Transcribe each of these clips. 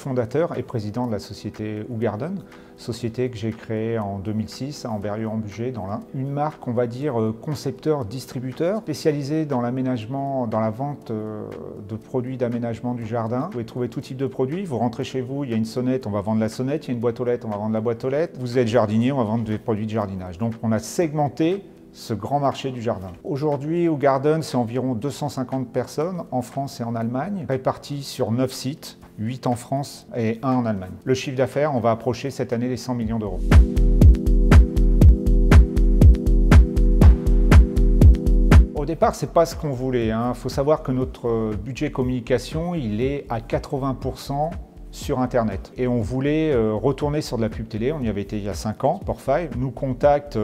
fondateur et président de la société Hougarden, société que j'ai créée en 2006 à Ambérieu-en-Bugey dans l'Ain. Une marque, on va dire, concepteur-distributeur, spécialisée dans l'aménagement, dans la vente de produits d'aménagement du jardin. Vous pouvez trouver tout type de produits. Vous rentrez chez vous, il y a une sonnette, on va vendre la sonnette. Il y a une boîte aux lettres, on va vendre la boîte aux lettres. Vous êtes jardinier, on va vendre des produits de jardinage. Donc on a segmenté ce grand marché du jardin. Aujourd'hui, Hougarden, c'est environ 250 personnes en France et en Allemagne, réparties sur 9 sites, 8 en France et 1 en Allemagne. Le chiffre d'affaires, on va approcher cette année les 100 millions d'euros. Au départ, c'est pas ce qu'on voulait. Il faut savoir que notre budget communication, il est à 80% sur Internet. Et on voulait retourner sur de la pub télé. On y avait été il y a 5 ans. Sport5 nous contacte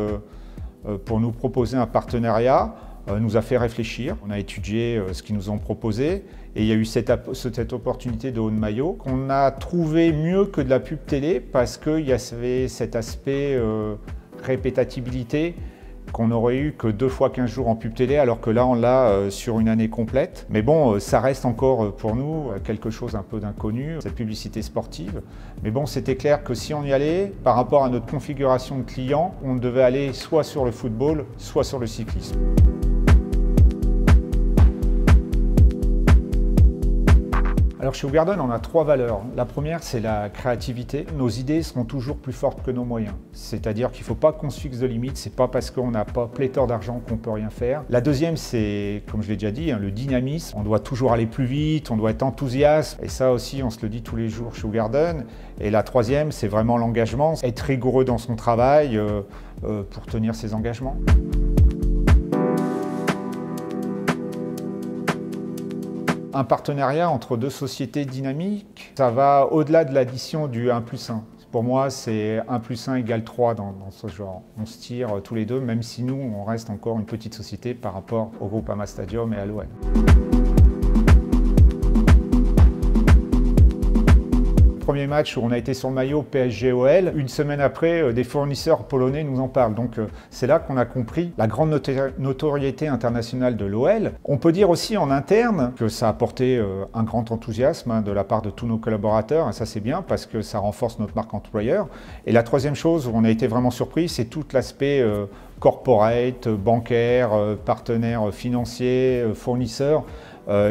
pour nous proposer un partenariat, nous a fait réfléchir. On a étudié ce qu'ils nous ont proposé et il y a eu cette opportunité de haut de maillot qu'on a trouvé mieux que de la pub télé parce qu'il y avait cet aspect répétabilité qu'on n'aurait eu que 2 fois 15 jours en pub télé, alors que là, on l'a sur une année complète. Mais bon, ça reste encore pour nous quelque chose un peu d'inconnu, cette publicité sportive. Mais bon, c'était clair que si on y allait, par rapport à notre configuration de clients, on devait aller soit sur le football, soit sur le cyclisme. Alors chez Hougarden, on a 3 valeurs. La première, c'est la créativité. Nos idées seront toujours plus fortes que nos moyens. C'est-à-dire qu'il ne faut pas qu'on se fixe de limites. C'est pas parce qu'on n'a pas pléthore d'argent qu'on ne peut rien faire. La deuxième, c'est, comme je l'ai déjà dit, le dynamisme. On doit toujours aller plus vite, on doit être enthousiaste. Et ça aussi, on se le dit tous les jours chez Hougarden. Et la troisième, c'est vraiment l'engagement. Être rigoureux dans son travail pour tenir ses engagements. Un partenariat entre 2 sociétés dynamiques, ça va au-delà de l'addition du 1+1. Pour moi, c'est 1+1 égale 3 dans ce genre. On se tire tous les deux, même si nous, on reste encore une petite société par rapport au Groupama Stadium et à l'OL. Premier match où on a été sur le maillot PSG-OL, une semaine après, des fournisseurs polonais nous en parlent. Donc c'est là qu'on a compris la grande notoriété internationale de l'OL. On peut dire aussi en interne que ça a apporté un grand enthousiasme de la part de tous nos collaborateurs. Et ça c'est bien parce que ça renforce notre marque employeur. Et la troisième chose où on a été vraiment surpris, c'est tout l'aspect corporate, bancaire, partenaires financiers, fournisseurs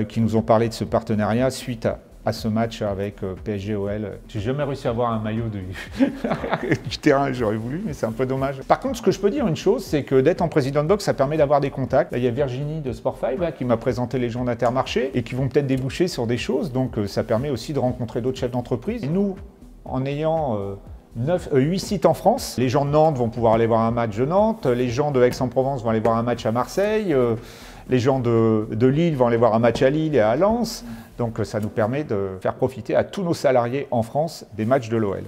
qui nous ont parlé de ce partenariat suite à ce match avec PSG-OL. J'ai jamais réussi à avoir un maillot du terrain, j'aurais voulu, mais c'est un peu dommage. Par contre, ce que je peux dire une chose, c'est que d'être en président de box, ça permet d'avoir des contacts. Là, il y a Virginie de Sport5 qui m'a présenté les gens d'Intermarché et qui vont peut-être déboucher sur des choses. Donc ça permet aussi de rencontrer d'autres chefs d'entreprise. Et nous, en ayant 8 sites en France, les gens de Nantes vont pouvoir aller voir un match de Nantes, les gens de Aix-en-Provence vont aller voir un match à Marseille, les gens de Lille vont aller voir un match à Lille et à Lens. Donc ça nous permet de faire profiter à tous nos salariés en France des matchs de l'OL.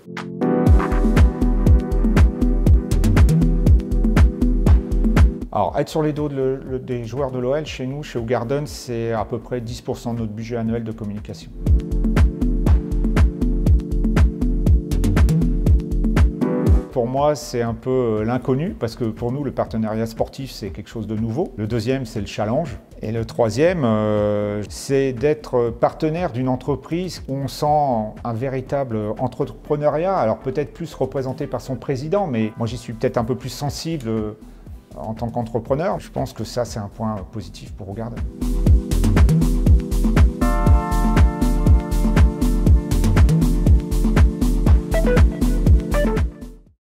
Alors, être sur les dos des joueurs de l'OL, chez nous, chez Hougarden, c'est à peu près 10% de notre budget annuel de communication. Pour moi, c'est un peu l'inconnu, parce que pour nous, le partenariat sportif, c'est quelque chose de nouveau. Le deuxième, c'est le challenge. Et le troisième, c'est d'être partenaire d'une entreprise où on sent un véritable entrepreneuriat, alors peut-être plus représenté par son président, mais moi j'y suis peut-être un peu plus sensible en tant qu'entrepreneur. Je pense que ça, c'est un point positif pour Hougarden.